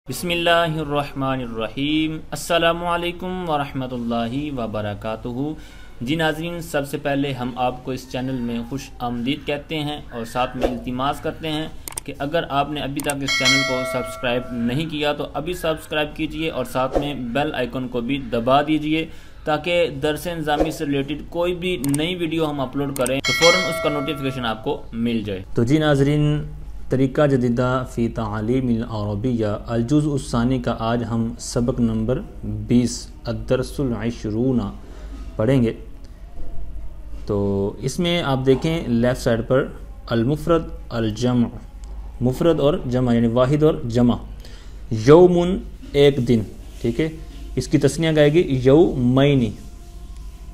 بسم اللہ الرحمن الرحیم۔ السلام علیکم ورحمۃ اللہ وبرکاتہ۔ جی ناظرین، سب سے پہلے ہم آپ کو اس چینل میں خوش آمدید کہتے ہیں اور ساتھ میں التماس کرتے ہیں کہ اگر آپ نے ابھی تک اس چینل کو سبسکرائب نہیں کیا تو ابھی سبسکرائب کیجئے اور ساتھ میں بیل آئیکن کو بھی دبا دیجئے تاکہ درس نظامی سے ریلیٹڈ کوئی بھی نئی ویڈیو ہم اپلوڈ کریں تو فوراً اس کا نوٹیفیکیشن آپ کو مل جائے۔ تو جی ناظرین، طریقہ جدیدہ فی تعلیم العربیہ الجزء الثانی کا آج ہم سبق نمبر 20 الدرس العشرون پڑھیں گے۔ تو اس میں آپ دیکھیں لیفٹ سائڈ پر المفرد الجمع، مفرد اور جمع یعنی واحد اور جمع۔ یومن ایک دن، ٹھیک ہے، اس کی تثنیہ گائے گی یومینی،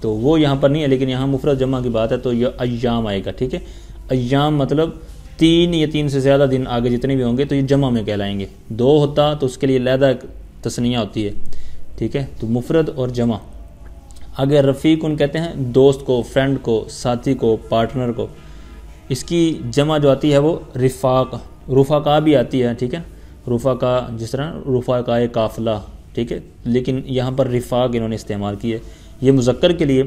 تو وہ یہاں پر نہیں ہے لیکن یہاں مفرد جمع کی بات ہے تو یہ ایام آئے گا، ٹھیک ہے۔ ایام مطلب 3 یا 3 سے زیادہ دن آگے جتنے بھی ہوں گے تو یہ جمع میں کہلائیں گے۔ 2 ہوتا تو اس کے لیے علیحدہ تثنیہ ہوتی ہے، ٹھیک ہے، تو مفرد اور جمع۔ آگے رفیق ان کہتے ہیں دوست کو، فرینڈ کو، ساتھی کو، پارٹنر کو۔ اس کی جمع جو آتی ہے وہ رفاق، رفقا بھی آتی ہے، ٹھیک ہے، رفقا جس طرح رفقا قافلہ، ٹھیک ہے، لیکن یہاں پر رفاق انہوں نے استعمال کی ہے، یہ مذکر کے لیے،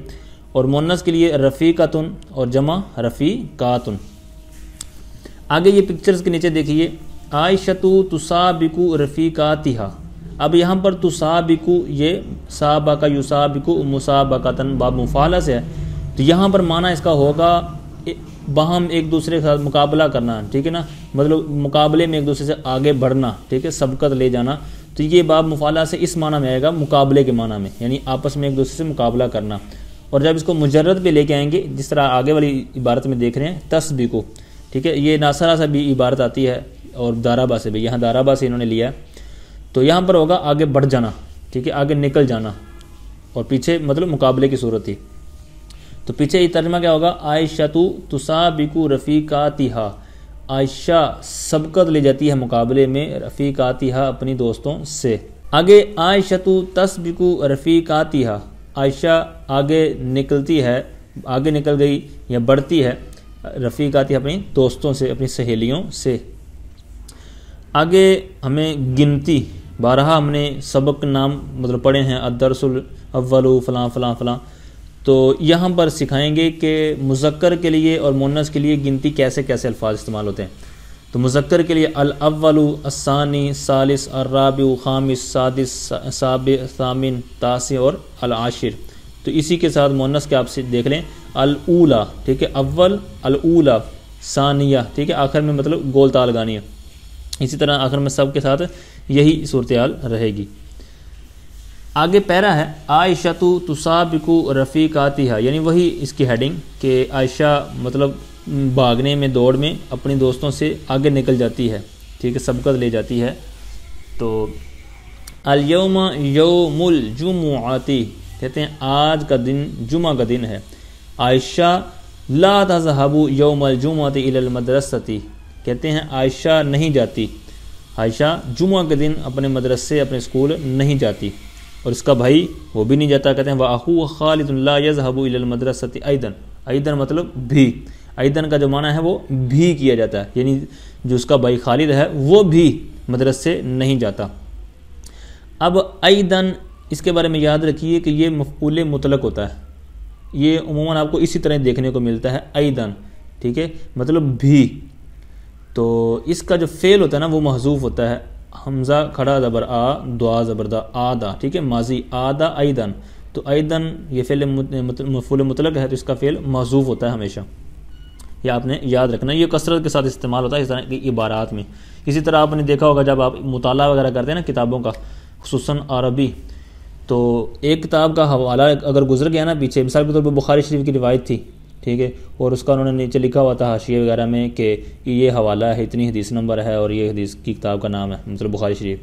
اور مؤنث کے لیے رفیقتن اور جمع رفیقاتن۔ آگے یہ پکچرز کے نیچے دیکھیے، عائشۃ تسابق رفیقاتہا۔ اب یہاں پر تسابق، یہ سابق یسابق مسابقتاً باب مفعلہ سے ہے، تو یہاں پر معنی اس کا ہوگا باہم ایک دوسرے کے ساتھ مقابلہ کرنا، ٹھیک ہے نا، مطلب مقابلے میں ایک دوسرے سے آگے بڑھنا، ٹھیک ہے، سبقت لے جانا۔ تو یہ باب مفعلہ سے اس معنی میں آئے گا، مقابلے کے معنی میں، یعنی آپس میں ایک دوسرے سے مقابلہ کرنا۔ اور جب اس کو مجرد پہ لے کے آئیں گے، جس طرح آگے والی عبارت میں دیکھ رہے ہیں تسبقو، ٹھیک ہے، یہ ناصرہ سے بھی عبارت آتی ہے اور دارابا سے بھی، یہاں دارابا سے انہوں نے لیا ہے، تو یہاں پر ہوگا آگے بڑھ جانا، ٹھیک ہے، آگے نکل جانا، اور پیچھے مطلب مقابلے کی صورت تھی، تو پیچھے یہ ترجمہ کیا ہوگا، عائشۃ تسابق رفیقاتہا، عائشہ سبقت لے جاتی ہے مقابلے میں رفیقاتہا اپنی دوستوں سے۔ آگے عائشۃ تسبق رفیقاتہا، عائشہ آگے نکلتی ہے، آگے نکل گئی یا بڑھتی ہے رفیقاتی اپنی دوستوں سے، اپنی سہیلیوں سے۔ آگے ہمیں گنتی، بارہا ہم نے سبق نام مطلب پڑھے ہیں الدرس الاول فلاں فلاں فلاں، تو یہاں پر سکھائیں گے کہ مذکر کے لیے اور مؤنث کے لیے گنتی کیسے کیسے الفاظ استعمال ہوتے ہیں۔ تو مذکر کے لیے الاول، الثانی، ثالث، الرابع، خامس، سادس، سابع، ثامن، تاسع اور العاشر۔ تو اسی کے ساتھ مؤنث کے آپ سے دیکھ لیں، الاولا، ٹھیک ہے، اول، الاولا، ثانیہ، ٹھیک ہے، آخر میں مطلب گول تال گانی ہے، اسی طرح آخر میں سب کے ساتھ یہی صورتحال رہے گی۔ آگے پیرا ہے عائشۃ تسابق رفیقاتہا، یعنی وہی اس کی ہیڈنگ کہ عائشہ مطلب بھاگنے میں، دوڑ میں اپنی دوستوں سے آگے نکل جاتی ہے، ٹھیک ہے، سبقت لے جاتی ہے۔ تو الیوم یوم الجمعۃ، کہتے ہیں آج کا دن جمعہ کا دن ہے۔ عائشہ لا تذهب یوم الجمعۃ الی المدرسۃ، کہتے ہیں عائشہ نہیں جاتی، عائشہ جمعہ کے دن اپنے مدرسے، اپنے اسکول نہیں جاتی، اور اس کا بھائی وہ بھی نہیں جاتا، کہتے ہیں وَأَخُوهُ خَالِدٌ لَا يَذْهَبُ إِلَى الْمَدْرَسَةِ أَيْضًا، أيضًا مطلب بھی، ایدن کا جو معنی ہے وہ بھی کیا جاتا ہے، یعنی جو اس کا بھائی خالد ہے وہ بھی مدرسے نہیں جاتا۔ اب ایدن، اس کے بارے میں یاد رکھیے کہ یہ مفعول مطلق ہوتا ہے، یہ عموماً آپ کو اسی طرح دیکھنے کو ملتا ہے، ایدن، ٹھیک ہے، مطلب بھی۔ تو اس کا جو فعل ہوتا ہے نا وہ محذوف ہوتا ہے، حمزہ کھڑا زبر آ، دعا زبردہ آدھا، ٹھیک ہے، ماضی آدھا ایدن، تو ایدن یہ فعل مفعول مطلق ہے تو اس کا فعل محذوف ہوتا ہے ہمیشہ، یہ آپ نے یاد رکھنا، یہ کثرت کے ساتھ استعمال ہوتا ہے اس طرح کی عبارات میں۔ اسی طرح آپ نے دیکھا ہوگا جب آپ مطالعہ وغیرہ کرتے ہیں نا کتابوں کا، خصوصاً عربی، تو ایک کتاب کا حوالہ اگر گزر گیا نا پیچھے، مثال کے طور پہ بخاری شریف کی روایت تھی، ٹھیک ہے، اور اس کا انہوں نے نیچے لکھا ہوا تھا حاشیے وغیرہ میں کہ یہ حوالہ ہے، اتنی حدیث نمبر ہے اور یہ حدیث کی کتاب کا نام ہے، مطلب بخاری شریف،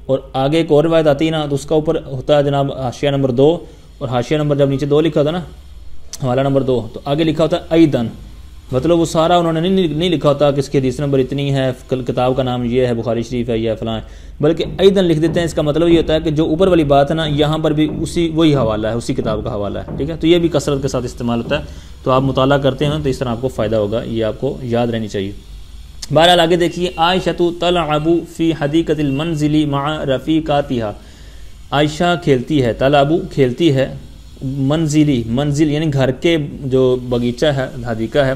اور آگے ایک اور روایت آتی ہے نا تو اس کا اوپر ہوتا ہے جناب حاشیہ نمبر 2، اور حاشیہ نمبر جب نیچے 2 لکھا ہوتا ہے نا، حوالہ نمبر 2، تو آگے لکھا ہوتا ہے ایدن، مطلب وہ سارا انہوں نے نہیں لکھا ہوتا کہ اس کی حدیث نمبر اتنی ہے، کتاب کا نام یہ ہے، بخاری شریف ہے یا فلاں، بلکہ ایدن لکھ دیتے ہیں۔ اس کا مطلب یہ ہوتا ہے کہ جو اوپر والی بات ہے نا یہاں پر بھی وہی حوالہ ہے، اسی کتاب کا حوالہ ہے، ٹھیک ہے، تو یہ بھی کثرت کے ساتھ استعمال ہوتا ہے، تو آپ مطالعہ کرتے ہیں تو اس طرح آپ کو فائدہ ہوگا، یہ آپ کو یاد رہنی چاہیے۔ بہرحال آگے دیکھیے، عائشۃ تلعب فی حدیقۃ المنزل مع رفیقاتها، عائشہ کھیلتی ہے، تلعب کھیلتی ہے، منزل یعنی گھر کے جو باغیچہ ہے، حدیقہ ہے،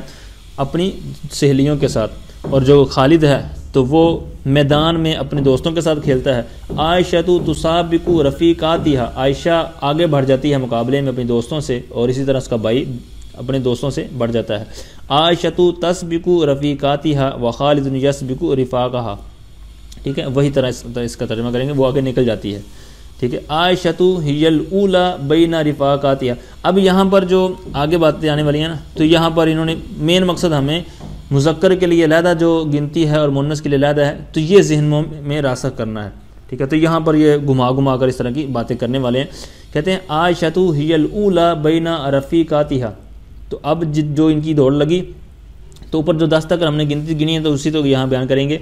اپنی سہیلیوں کے ساتھ، اور جو خالد ہے تو وہ میدان میں اپنے دوستوں کے ساتھ کھیلتا ہے۔ عائشۃ تسابق رفیقاتها، عائشہ آگے بڑھ جاتی ہے مقابلے میں اپنی دوستوں سے، اور اسی طرح اس کا بھائی اپنے دوستوں سے بڑھ جاتا ہے۔ عائشۃ تسبق رفیقاتها وخالد یسبق رفاقها، ٹھیک ہے، وہی طرح اس کا ترجمہ کریں گے، وہ آگے نکل جاتی ہے، ٹھیک ہے۔ عائشۃ ہی الاولی بین رفاقاتها، اب یہاں پر جو آگے باتیں آنے والی ہیں نا، تو یہاں پر انہوں نے مین مقصد ہمیں مذکر کے لیے علیحدہ جو گنتی ہے اور مؤنث کے لیے علیحدہ ہے، تو یہ ذہن میں راسخ کرنا ہے، ٹھیک ہے۔ تو یہاں پر یہ گھما کر اس طرح کی باتیں کرنے والے ہیں، کہتے ہیں عائشۃ ہی الاولی بین رفیقاتها، تو اب جو ان کی دوڑ لگی تو اوپر جو 10 تک ہم نے گنتی گنی ہے تو اسی تو یہاں بیان کریں گے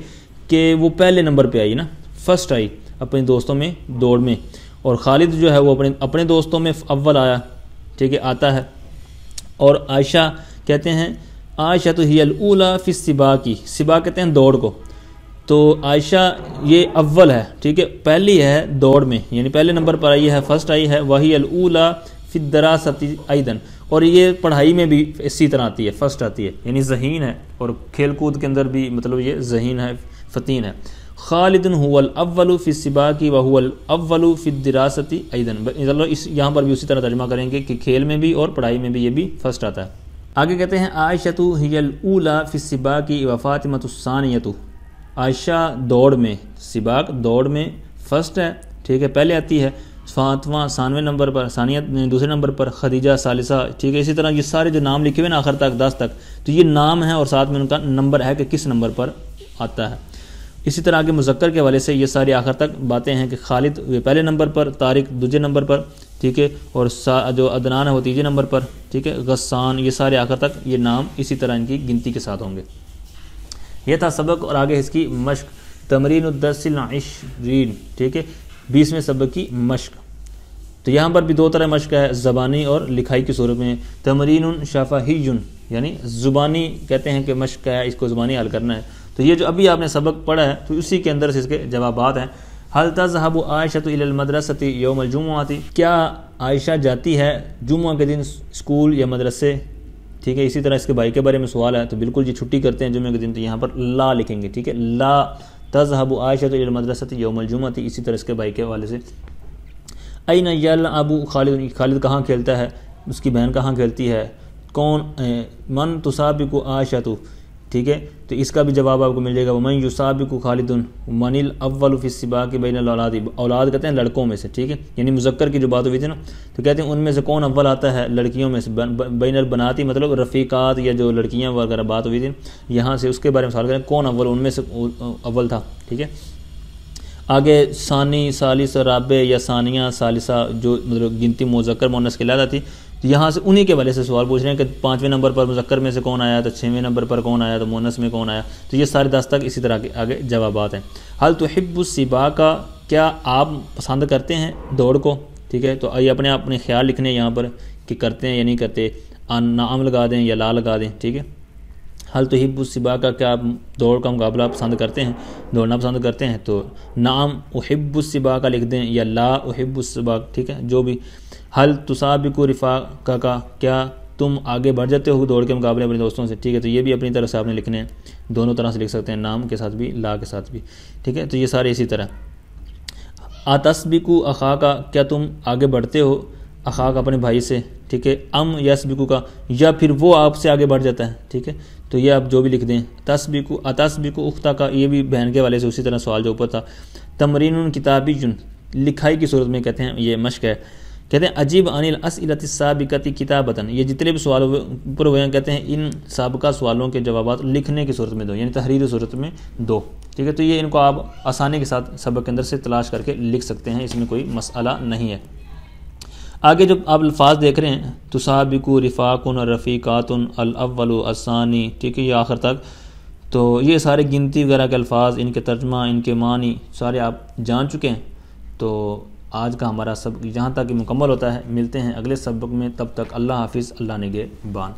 کہ وہ پہلے نمبر پہ آئی نا، فرسٹ آئی اپنے دوستوں میں دوڑ میں، اور خالد جو ہے وہ اپنے دوستوں میں اول آیا، ٹھیک ہے، آتا ہے۔ اور عائشہ کہتے ہیں عائشۃ ہی الاولی فی السباق، سباق کہتے ہیں دوڑ کو، تو عائشہ یہ اول ہے، ٹھیک ہے، پہلی ہے دوڑ میں، یعنی پہلے نمبر پر آئی ہے، فرسٹ آئی ہے، وہی الاولی فی الدراست ایضا، اور یہ پڑھائی میں بھی اسی طرح آتی ہے، فرسٹ آتی ہے، یعنی ذہین ہے، اور کھیل کود کے اندر بھی مطلب یہ ذہین ہے، فتین ہے۔ خالد هو الاول فی السباق وهو الاول فی الدراست ایضا، یہاں پر بھی اسی طرح ترجمہ کریں گے کہ کھیل میں بھی اور پڑھائی میں بھی یہ بھی فرسٹ آتا ہے۔ آگے کہتے ہیں عائشۃ ہی الاولی فی السباق وفاطمۃ الثانیۃ، عائشہ دوڑ میں، سباق دوڑ میں فرسٹ ہے، ٹھیک ہے، پہلے آتی ہے، فاطمہ 99 نمبر پر، ثانیہ دوسرے نمبر پر، خدیجہ ثالثہ، ٹھیک ہے۔ اسی طرح یہ سارے جو نام لکھے ہوئے نا آخر تک 10 تک، تو یہ نام ہے اور ساتھ میں ان کا نمبر ہے کہ کس نمبر پر آتا ہے۔ اسی طرح آگے مذکر کے حوالے سے یہ ساری آخر تک باتیں ہیں کہ خالد یہ پہلے نمبر پر، طارق دوسرے نمبر پر، ٹھیک ہے، اور جو عدنان ہے وہ تیسرے نمبر پر، ٹھیک ہے، غسان، یہ سارے آخر تک یہ نام اسی طرح ان کی گنتی کے ساتھ ہوں گے۔ یہ تھا سبق، اور آگے اس کی مشق، تمرین الدرس العشرین، ٹھیک ہے، 20ویں سبق کی مشق۔ تو یہاں پر بھی 2 طرح مشق ہے، زبانی اور لکھائی کی صورت میں۔ تمرین شفہی، یعنی زبانی کہتے ہیں کہ مشق ہے، اس کو زبانی حل کرنا ہے۔ تو یہ جو ابھی آپ نے سبق پڑھا ہے تو اسی کے اندر سے اس کے جوابات ہیں۔ هل تذهب عائشۃ الی المدرسۃ یوم الجمعۃ، کیا عائشہ جاتی ہے جمعہ کے دن اسکول یا مدرسے، ٹھیک ہے۔ اسی طرح اس کے بھائی کے بارے میں سوال ہے، تو بالکل یہ چھٹی کرتے ہیں جمعہ کے دن، تو یہاں پر لا لکھیں گے، ٹھیک ہے، لا تذهب عائشۃ الی المدرسۃ یوم الجمعۃ، اسی طرح اس کے بھائی کے حوالے سے۔ این یلعب خالد، خالد کہاں کھیلتا ہے، اس کی بہن کہاں کھیلتی ہے، کون، من تسابق عائشۃ، ٹھیک ہے، تو اس کا بھی جواب آپ کو مل جائے گا، ومن یسابق خالد من الاول فی السباق بین الاولاد، اولاد کہتے ہیں لڑکوں میں سے، ٹھیک ہے، یعنی مذکر کی جو بات ہوئی تھی نا، تو کہتے ہیں ان میں سے کون اول آتا ہے لڑکیوں میں سے، بین البناتی مطلب رفیقات یا جو لڑکیاں وغیرہ بات ہوئی تھی، یہاں سے اس کے بارے میں سوال کریں کون اول ان میں سے اول تھا، ٹھیک ہے۔ آگے ثانی، ثالث، رابع یا ثانیہ، ثالثہ، جو مطلب گنتی مذکر مؤنث کے علیحدہ تھی، تو یہاں سے انہی کے حوالے سے سوال پوچھ رہے ہیں کہ 5ویں نمبر پر مذکر میں سے کون آیا، تو 6ویں نمبر پر کون آیا، تو مؤنث میں کون آیا، تو یہ سارے 10 تک اسی طرح کے آگے جوابات ہیں۔ حل تحب السباق، کیا آپ پسند کرتے ہیں دوڑ کو، ٹھیک ہے، تو یہ اپنے خیال لکھنے یہاں پر کہ کرتے ہیں یا نہیں کرتے، نعم لگا دیں یا لا لگا دیں، ٹھیک ہے۔ حل تحب السباق، کیا آپ دوڑ کا مقابلہ پسند کرتے ہیں، دوڑنا پسند کرتے ہیں، تو نعم احب السباق لکھ دیں یا لا احب السباق، ٹھیک ہے، جو بھی۔ حل تسابق رفاقہ، کا کیا تم آگے بڑھ جاتے ہو دوڑ کے مقابلے اپنے دوستوں سے، ٹھیک ہے، تو یہ بھی اپنی طرف سے آپ نے لکھنے ہیں، دونوں طرح سے لکھ سکتے ہیں، نام کے ساتھ بھی لا کے ساتھ بھی، ٹھیک ہے، تو یہ سارے اسی طرح۔ اتسبق اخاک، کیا تم آگے بڑھتے ہو اخاک اپنے بھائی سے، ٹھیک ہے، ام یسبق کا، یا پھر وہ آپ سے آگے بڑھ جاتا ہے، ٹھیک ہے، تو یہ آپ جو بھی لکھ دیں۔ تسبق اتسبق اختہ کا، یہ بھی بہن کے والے سے اسی طرح سوال جو اوپر تھا۔ تمرین کتابی، لکھائی کی صورت میں کہتے ہیں یہ مشق ہے، کہتے ہیں عجیب عن الاسئلۃ السابقۃ کتابۃ، یہ جتنے بھی سوال اوپر ہوئے ہیں کہتے ہیں ان سابقہ سوالوں کے جوابات لکھنے کی صورت میں دو، یعنی تحریری صورت میں دو، ٹھیک ہے، تو یہ ان کو آپ آسانی کے ساتھ سبق کے اندر سے تلاش کر کے لکھ سکتے ہیں، اس میں کوئی مسئلہ نہیں ہے۔ آگے جو آپ الفاظ دیکھ رہے ہیں، تسابق، رفاق، رفیقات، الاول، الثانی، ٹھیک ہے، یہ آخر تک، تو یہ سارے گنتی وغیرہ کے الفاظ، ان کے ترجمہ، ان کے معنی سارے آپ جان چکے ہیں۔ تو آج کا ہمارا سبق یہاں تک مکمل ہوتا ہے، ملتے ہیں اگلے سبق میں، تب تک اللہ حافظ، اللہ نگہبان۔